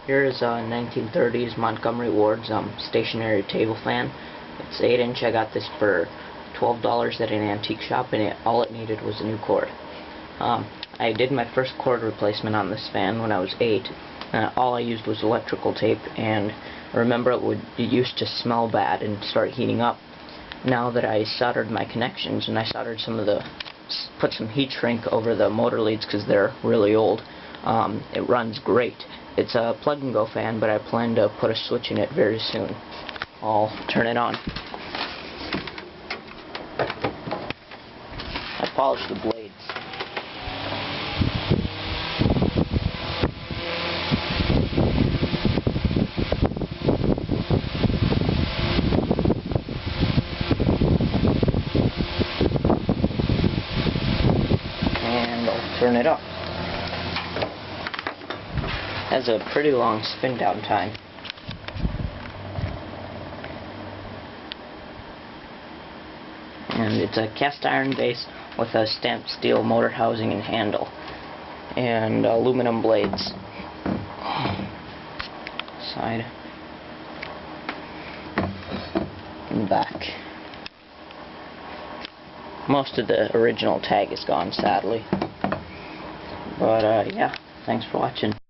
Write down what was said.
Here is a 1930's Montgomery Wards stationary table fan. It's 8-inch. I got this for $12 at an antique shop, and all it needed was a new cord. I did my first cord replacement on this fan when I was 8. All I used was electrical tape, and I remember it used to smell bad and start heating up. Now that I soldered my connections, and I soldered put some heat shrink over the motor leads because they're really old, it runs great. It's a plug-and-go fan, but I plan to put a switch in it very soon. I'll turn it on. I polished the blades. And I'll turn it up. Has a pretty long spin down time. And it's a cast iron base with a stamped steel motor housing and handle, and aluminum blades. Side and back. Most of the original tag is gone, sadly. But yeah, thanks for watching.